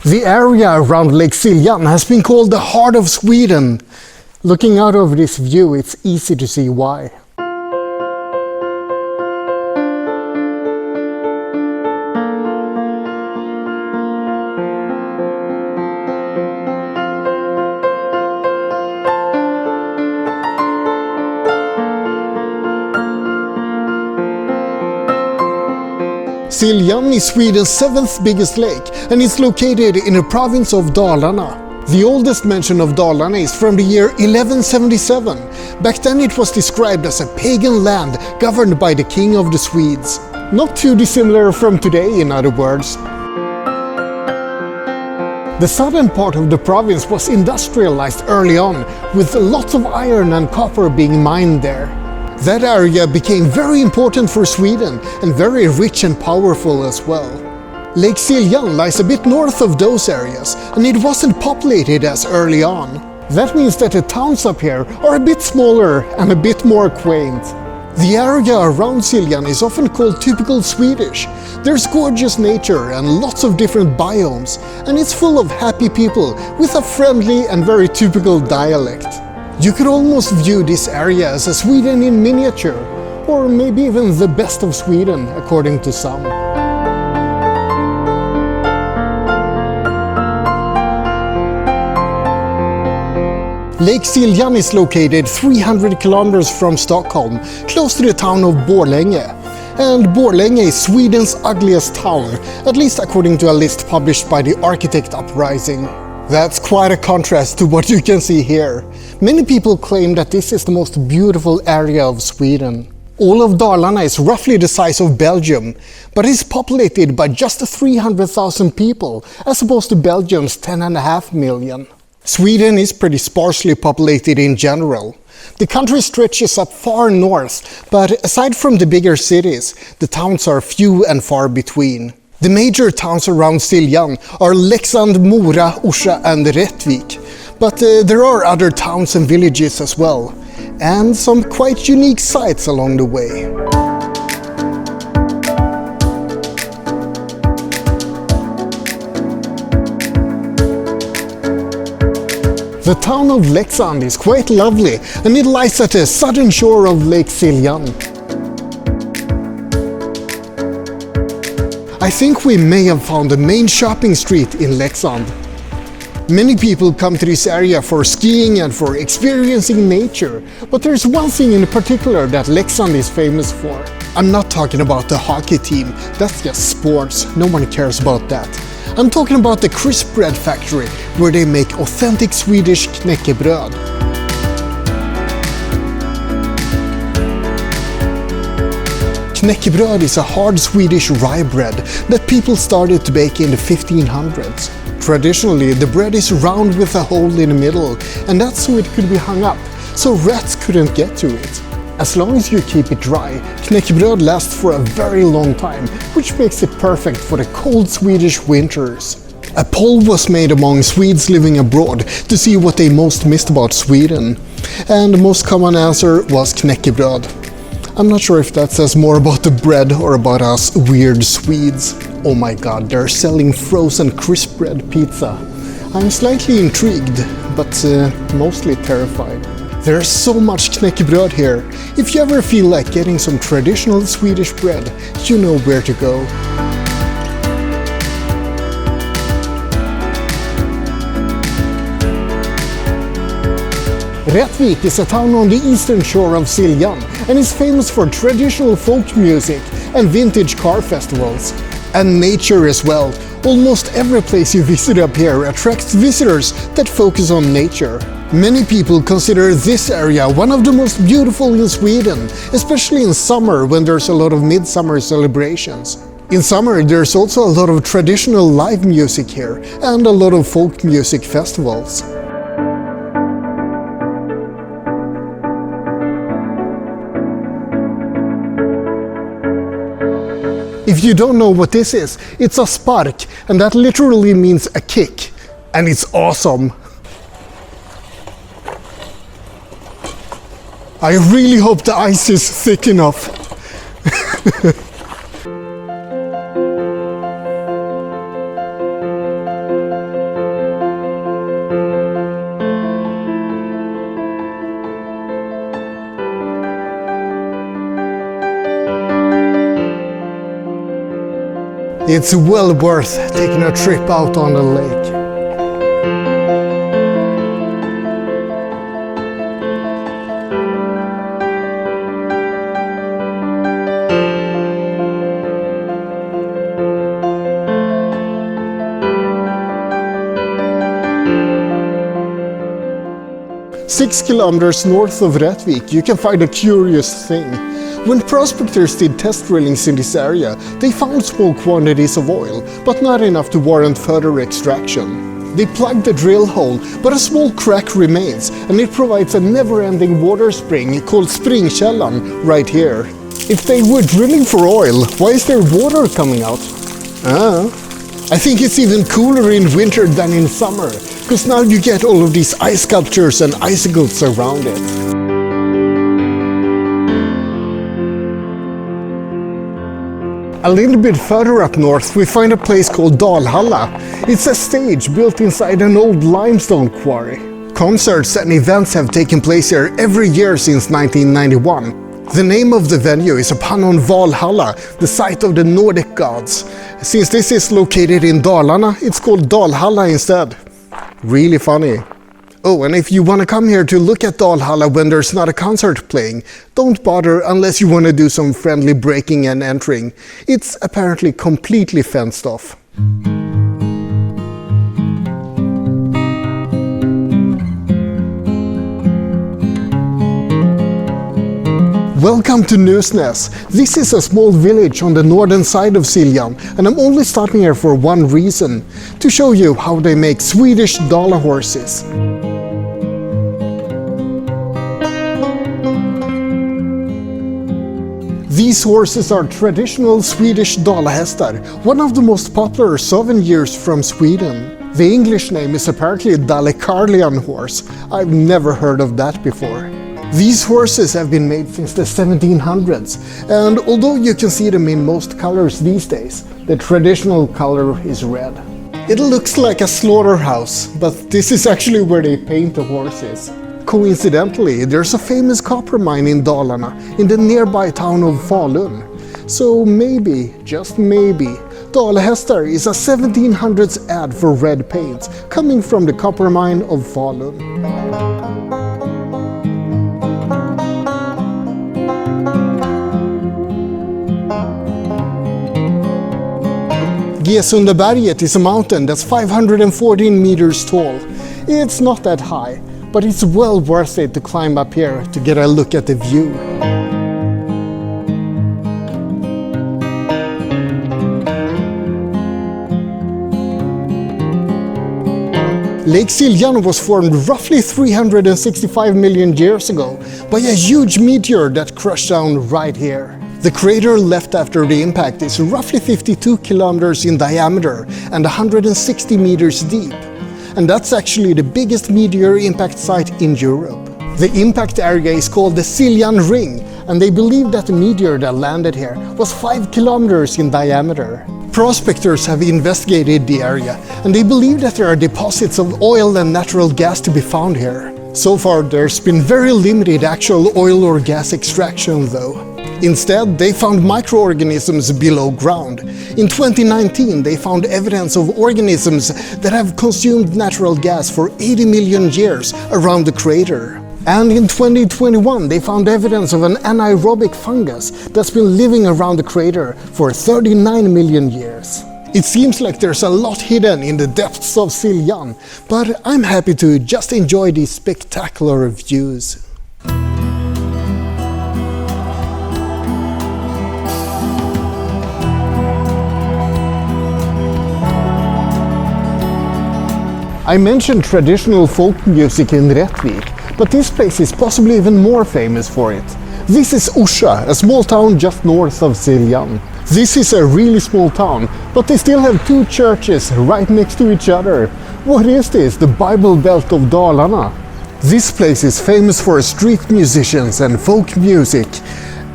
The area around Lake Siljan has been called the heart of Sweden. Looking out over this view, it's easy to see why. Siljan is Sweden's 7th biggest lake and is located in the province of Dalarna. The oldest mention of Dalarna is from the year 1177. Back then it was described as a pagan land governed by the king of the Swedes. Not too dissimilar from today, in other words. The southern part of the province was industrialized early on, with lots of iron and copper being mined there. That area became very important for Sweden and very rich and powerful as well. Lake Siljan lies a bit north of those areas and it wasn't populated as early on. That means that the towns up here are a bit smaller and a bit more quaint. The area around Siljan is often called typical Swedish. There's gorgeous nature and lots of different biomes, and it's full of happy people with a friendly and very typical dialect. You could almost view this area as a Sweden in miniature, or maybe even the best of Sweden, according to some. Lake Siljan is located 300 kilometers from Stockholm, close to the town of Borlänge. And Borlänge is Sweden's ugliest town, at least according to a list published by the Architect Uprising. That's quite a contrast to what you can see here. Many people claim that this is the most beautiful area of Sweden. All of Dalarna is roughly the size of Belgium, but is populated by just 300,000 people, as opposed to Belgium's 10.5 million. Sweden is pretty sparsely populated in general. The country stretches up far north, but aside from the bigger cities, the towns are few and far between. The major towns around Siljan are Leksand, Mora, Orsa and Rättvik. But there are other towns and villages as well, and some quite unique sites along the way. The town of Leksand is quite lovely, and it lies at the southern shore of Lake Siljan. I think we may have found the main shopping street in Leksand. Many people come to this area for skiing and for experiencing nature, but there's one thing in particular that Leksand is famous for. I'm not talking about the hockey team, that's just sports, no one cares about that. I'm talking about the crispbread factory, where they make authentic Swedish knäckebröd. Knäckebröd is a hard Swedish rye bread that people started to bake in the 1500s. Traditionally, the bread is round with a hole in the middle, and that's so it could be hung up, so rats couldn't get to it. As long as you keep it dry, knäckebröd lasts for a very long time, which makes it perfect for the cold Swedish winters. A poll was made among Swedes living abroad to see what they most missed about Sweden, and the most common answer was knäckebröd. I'm not sure if that says more about the bread or about us weird Swedes. Oh my god, they're selling frozen crisp bread pizza. I'm slightly intrigued, but mostly terrified. There's so much knäckebröd here. If you ever feel like getting some traditional Swedish bread, you know where to go. Rättvik is a town on the eastern shore of Siljan and is famous for traditional folk music and vintage car festivals. And nature as well. Almost every place you visit up here attracts visitors that focus on nature. Many people consider this area one of the most beautiful in Sweden, especially in summer when there's a lot of midsummer celebrations. In summer there's also a lot of traditional live music here and a lot of folk music festivals. If you don't know what this is, it's a spark, and that literally means a kick. And it's awesome. I really hope the ice is thick enough. It's well worth taking a trip out on the lake. Six kilometers north of Rättvik, you can find a curious thing. When prospectors did test drillings in this area, they found small quantities of oil, but not enough to warrant further extraction. They plugged the drill hole, but a small crack remains, and it provides a never-ending water spring called Springkällan right here. If they were drilling for oil, why is there water coming out? I think it's even cooler in winter than in summer, because now you get all of these ice sculptures and icicles around it. A little bit further up north we find a place called Dalhalla. It's a stage built inside an old limestone quarry. Concerts and events have taken place here every year since 1991. The name of the venue is a pun on Valhalla, the site of the Nordic gods. Since this is located in Dalarna, it's called Dalhalla instead. Really funny. Oh, and if you want to come here to look at Dalhalla when there's not a concert playing, don't bother unless you want to do some friendly breaking and entering. It's apparently completely fenced off. Welcome to Nusnäs. This is a small village on the northern side of Siljan, and I'm only stopping here for one reason: to show you how they make Swedish Dala horses. These horses are traditional Swedish dalahästar, one of the most popular souvenirs from Sweden. The English name is apparently Dalecarlian Horse. I've never heard of that before. These horses have been made since the 1700s, and although you can see them in most colors these days, the traditional color is red. It looks like a slaughterhouse, but this is actually where they paint the horses. Coincidentally, there's a famous copper mine in Dalarna, in the nearby town of Falun. So maybe, just maybe, dalahästar is a 1700s ad for red paint, coming from the copper mine of Falun. Gesundaberget is a mountain that's 514 meters tall. It's not that high, but it's well worth it to climb up here to get a look at the view. Lake Siljan was formed roughly 365 million years ago by a huge meteor that crashed down right here. The crater left after the impact is roughly 52 kilometers in diameter and 160 meters deep. And that's actually the biggest meteor impact site in Europe. The impact area is called the Siljan Ring, and they believe that the meteor that landed here was 5 kilometers in diameter. Prospectors have investigated the area, and they believe that there are deposits of oil and natural gas to be found here. So far, there's been very limited actual oil or gas extraction though. Instead, they found microorganisms below ground. In 2019, they found evidence of organisms that have consumed natural gas for 80 million years around the crater. And in 2021, they found evidence of an anaerobic fungus that's been living around the crater for 39 million years. It seems like there's a lot hidden in the depths of Siljan, but I'm happy to just enjoy these spectacular views. I mentioned traditional folk music in Rättvik, but this place is possibly even more famous for it. This is Orsa, a small town just north of Siljan. This is a really small town, but they still have two churches right next to each other. What is this? The Bible Belt of Dalarna? This place is famous for street musicians and folk music,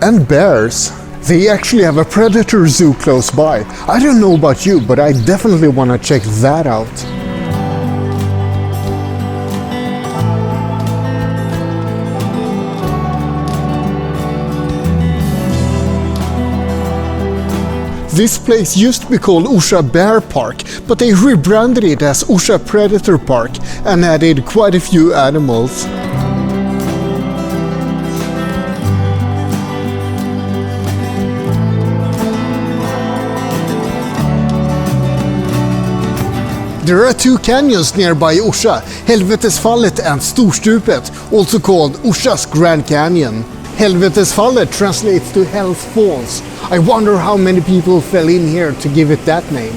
and bears. They actually have a predator zoo close by. I don't know about you, but I definitely want to check that out. This place used to be called Orsa Bear Park, but they rebranded it as Orsa Predator Park and added quite a few animals. There are two canyons nearby Orsa, Helvetesfallet and Storstupet, also called Orsa's Grand Canyon. Helvetesfallet translates to Hell's Falls. I wonder how many people fell in here to give it that name.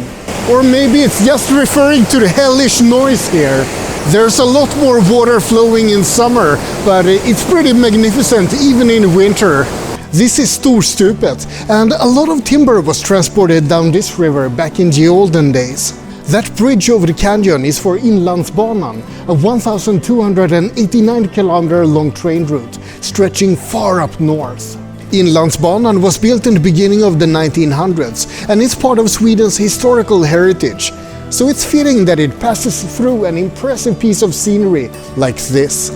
Or maybe it's just referring to the hellish noise here. There's a lot more water flowing in summer, but it's pretty magnificent even in winter. This is Storstupet, and a lot of timber was transported down this river back in the olden days. That bridge over the canyon is for Inlandsbanan, a 1,289 kilometer long train route stretching far up north. Inlandsbanan was built in the beginning of the 1900s and it's part of Sweden's historical heritage, so it's fitting that it passes through an impressive piece of scenery like this.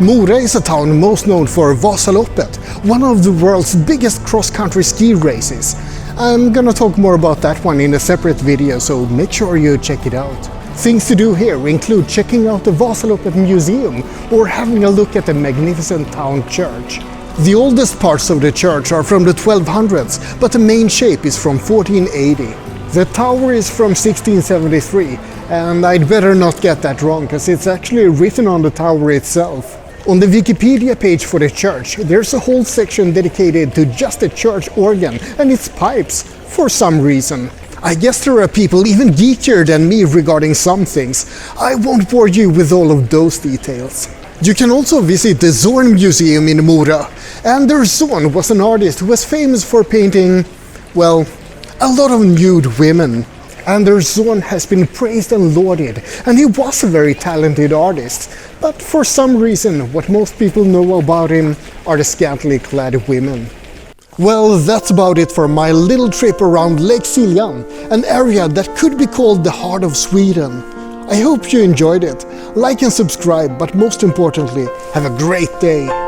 Mora is a town most known for Vasaloppet, one of the world's biggest cross-country ski races. I'm gonna talk more about that one in a separate video, so make sure you check it out. Things to do here include checking out the Vasaloppet Museum or having a look at the magnificent town church. The oldest parts of the church are from the 1200s, but the main shape is from 1480. The tower is from 1673, and I'd better not get that wrong, because it's actually written on the tower itself. On the Wikipedia page for the church, there's a whole section dedicated to just the church organ and its pipes, for some reason. I guess there are people even geekier than me regarding some things. I won't bore you with all of those details. You can also visit the Zorn Museum in Mora. Anders Zorn was an artist who was famous for painting, well, a lot of nude women. Anders Zorn has been praised and lauded, and he was a very talented artist. But for some reason, what most people know about him are the scantily clad women. Well, that's about it for my little trip around Lake Siljan, an area that could be called the heart of Sweden. I hope you enjoyed it. Like and subscribe, but most importantly, have a great day.